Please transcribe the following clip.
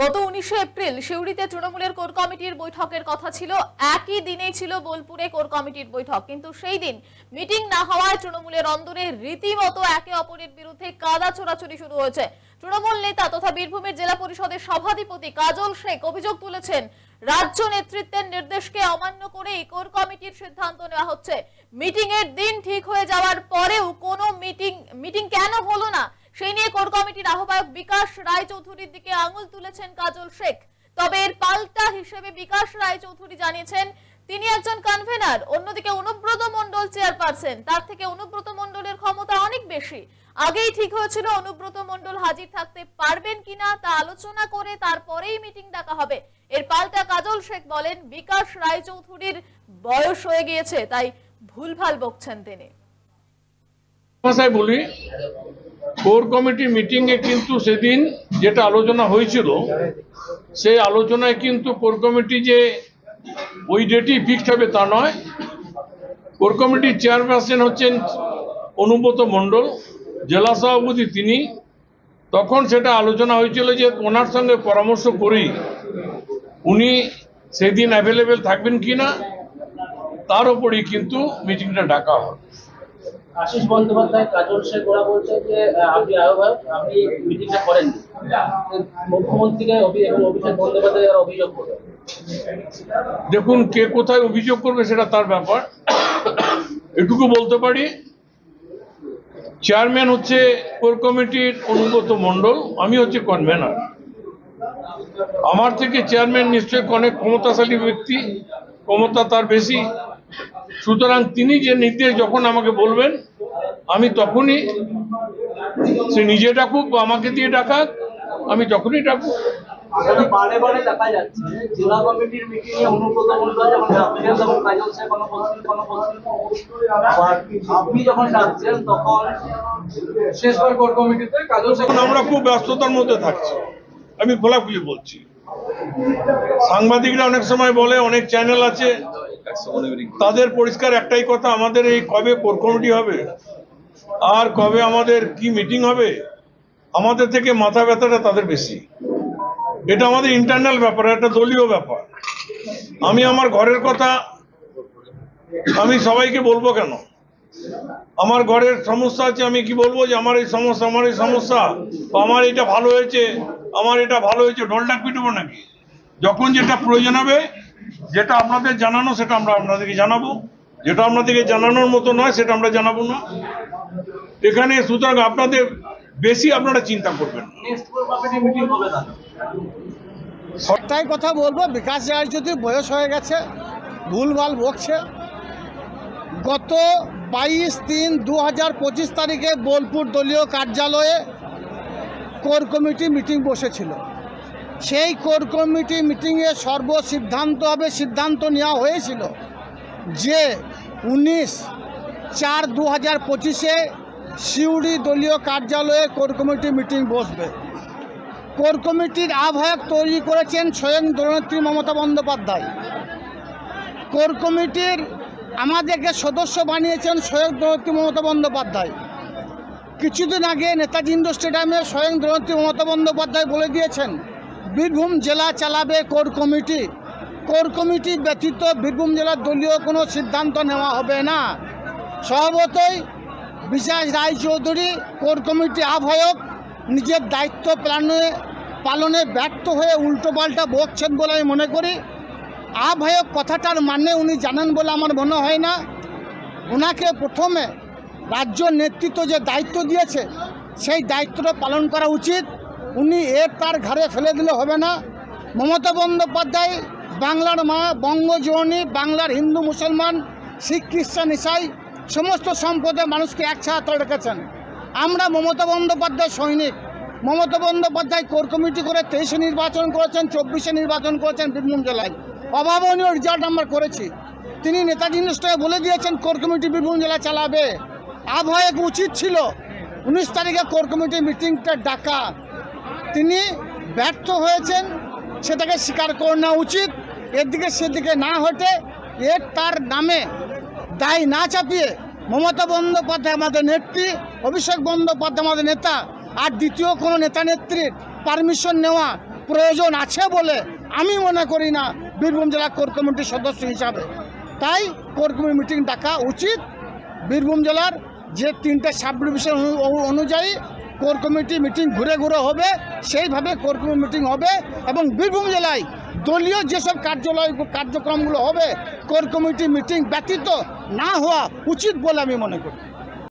গত 19 এপ্রিল শিউড়িতে তৃণমূলের কোর কমিটির বৈঠকের কথা ছিল। একই দিনেই ছিল বোলপুরে কোর কমিটির বৈঠক, কিন্তু সেই দিন মিটিং না হওয়ায় তৃণমূলের অন্দরে রীতিমতো একে অপরের বিরুদ্ধে কাদা ছোড়াছুড়ি শুরু হয়েছে। তৃণমূল নেতা তথা বীরভূমের জেলা পরিষদের সভাধিপতি কাজল শেখ অভিযোগ তুলেছেন, রাজ্য নেতৃত্বের নির্দেশকে অমান্য করে কোর কমিটির সিদ্ধান্ত নেওয়া হচ্ছে। মিটিং এর দিন ঠিক হয়ে যাওয়ার পরেও কোনো মিটিং কেন হলো না, সেই নিয়ে কোর কমিটির আহ্বায়ক বিকাশ রায়চৌধুরীর দিকে আঙুল তুলেছেন কাজল শেখ। তবে এর পাল্টা হিসেবে বিকাশ রায়চৌধুরী জানিয়েছেন তিনি একজন কনভেনার, অন্যদিকে অনুব্রত মণ্ডল চেয়ারপারসন, তার থেকে অনুব্রত মণ্ডলের ক্ষমতা অনেক বেশি। আগেই ঠিক হয়েছিল অনুব্রত মণ্ডল হাজির থাকতে পারবেন কিনা তা আলোচনা করে তারপরেই মিটিং ডাকা হবে। এর পাল্টা কাজল শেখ বলেন, বিকাশ রায়চৌধুরীর বয়স হয়ে গিয়েছে, তাই ভুলভাল বকছেন তিনি। ভাষায় বলি, কোর কমিটি মিটিং এ কিন্তু সেদিন যেটা আলোচনা হয়েছিল সেই আলোচনায় কিন্তু কোর কমিটি যে ওই ডেটই ফিক্সড হবে তা নয়। কোর কমিটির চেয়ারপারসন হচ্ছেন অনুব্রত মণ্ডল, জেলা সভাপতি তিনি। তখন সেটা আলোচনা হয়েছিল যে ওনার সঙ্গে পরামর্শ করি উনি সেদিন অ্যাভেলেবেল থাকবেন কিনা, তার উপরই কিন্তু মিটিংটা ডাকা হয়। আশিস বন্দ্যোপাধ্যায়, কাজল শেখ ওরা বলছে যে আপনি আহ্বায়ক, আপনি মিটিংটা করেন, মুখ্যমন্ত্রীকে এবং অভিষেক বন্দ্যোপাধ্যায় অভিযোগ করবে। দেখুন, কে কোথায় অভিযোগ করবে সেটা তার ব্যাপার। এটুকু বলতে পারি, চেয়ারম্যান হচ্ছে কোর কমিটির অনুব্রত মণ্ডল, আমি হচ্ছে কনভেনার। আমার থেকে চেয়ারম্যান নিশ্চয়ই অনেক ক্ষমতাশালী ব্যক্তি, ক্ষমতা তার বেশি। সুতরাং তিনি যে নির্দেশ যখন আমাকে বলবেন আমি তখনই, সে নিজে ডাকুক বা আমাকে দিয়ে ডাকাক, আমি তখনই ডাকুক। বারে বারে দেখা যাচ্ছে জেলা কমিটির মিটিং এ অনুব্রত মণ্ডল যখন ডাকছেন তখন কাজল শেখ কোনো বলছেন, আপনি যখন ডাকছেন তখন শেষবার কোর কমিটিতে কাজল শেখ। আমরা খুব ব্যস্ততার মধ্যে থাকছি, আমি খোলাখুলি বলছি। সাংবাদিকরা অনেক সময় বলে, অনেক চ্যানেল আছে, তাদের পরিষ্কার একটাই কথা, আমাদের এই কবে কোর কমিটি হবে আর কবে আমাদের কি মিটিং হবে, আমাদের থেকে মাথা ব্যথাটা তাদের বেশি। এটা আমাদের ইন্টারনাল ব্যাপার, একটা দলীয় ব্যাপার। আমি আমার ঘরের কথা আমি সবাইকে বলবো কেন? আমার ঘরের সমস্যা আছে, আমি কি বলবো যে আমার এই সমস্যা, আমার এই সমস্যা, বা আমার এটা ভালো হয়েছে, আমার এটা ভালো হয়েছে, ঢোলটাক পিটবো নাকি? যখন যেটা প্রয়োজন হবে, যেটা আপনাদের জানানো সেটা আমরা আপনাদেরকে জানাবো, যেটা আপনাদেরকে জানানোর মতো নয় সেটা আমরা জানাবো না এখানে। সুতরাং আপনাদের বেশি আপনারা চিন্তা করবেন না। একটাই কথা বলবো, বিকাশ রায়চৌধুরীর বয়স হয়ে গেছে, ভুলভাল বকছে। গত 22/3/2025 তারিখে বোলপুর দলীয় কার্যালয়ে কোর কমিটি মিটিং বসেছিল। সেই কোর কমিটি মিটিংয়ে সিদ্ধান্ত নেওয়া হয়েছিল যে 19/4/2025 সিউড়ি দলীয় কার্যালয়ে কোর কমিটি মিটিং বসবে। কোর কমিটির আহ্বায়ক তৈরি করেছেন স্বয়ং দলনেত্রী মমতা বন্দ্যোপাধ্যায়। কোর কমিটির আমাদেরকে সদস্য বানিয়েছেন স্বয়ং দলনেত্রী মমতা বন্দ্যোপাধ্যায়। কিছুদিন আগে নেতাজি ইন্ডোর স্টেডিয়ামে স্বয়ং দলনেত্রী মমতা বন্দ্যোপাধ্যায় বলে দিয়েছেন বীরভূম জেলা চালাবে কোর কমিটি। কোর কমিটি ব্যতীত বীরভূম জেলার দলীয় কোনো সিদ্ধান্ত নেওয়া হবে না। স্বভাবতই বিকাশ রায়চৌধুরী কোর কমিটি আহ্বায়ক নিজের দায়িত্ব পালনে ব্যর্থ হয়ে উল্টোপাল্টা বকছেন বলে আমি মনে করি। আহ্বায়ক কথাটার মানে উনি জানেন বলে আমার মনে হয় না। ওনাকে প্রথমে রাজ্য নেতৃত্ব যে দায়িত্ব দিয়েছে সেই দায়িত্বটা পালন করা উচিত। উনি তার ঘাড়ে ফেলে দিলে হবে না। মমতা বন্দ্যোপাধ্যায় বাংলার মা, বঙ্গজননী, বাংলার হিন্দু মুসলমান, শিখ খ্রিস্টান ইসাই সমস্ত সম্প্রদায়ের মানুষকে একসাথে রেখেছেন। আমরা মমতা বন্দ্যোপাধ্যায় সৈনিক। মমতা বন্দ্যোপাধ্যায় কোর কমিটি করে 23-এ নির্বাচন করেছেন, 24-এ নির্বাচন করেছেন বীরভূম জেলায়। অভাবনীয় রেজাল্ট আমরা করেছি। তিনি নেতাজি ইন্ডোরে বলে দিয়েছেন কোর কমিটি বীরভূম জেলা চালাবে। আহ্বায়ক উচিত ছিল 19 তারিখে কোর কমিটি মিটিংটা ডাকা। তিনি ব্যর্থ হয়েছেন, সেটাকে স্বীকার করে নেওয়া উচিত। এদিকে সেদিকে না হটে তার নামে দায় না চাপিয়ে মমতা বন্দ্যোপাধ্যায় আমাদের নেত্রী, অভিষেক বন্দ্যোপাধ্যায় আমাদের নেতা, আর দ্বিতীয় কোনো নেতা নেত্রীর পারমিশন নেওয়া প্রয়োজন আছে বলে আমি মনে করি না বীরভূম জেলা কোর কমিটির সদস্য হিসাবে। তাই কোর কমিটি মিটিং ডাকা উচিত। বীরভূম জেলার যে 3টে সাব ডিভিশন অনুযায়ী কোর কমিটি মিটিং ঘুরে ঘুরে হবে, সেইভাবে কোর কমিটি মিটিং হবে এবং বীরভূম জেলায় দলীয় যেসব কার্যক্রমগুলো হবে কোর কমিটি মিটিং ব্যতীত না হওয়া উচিত বলে আমি মনে করি।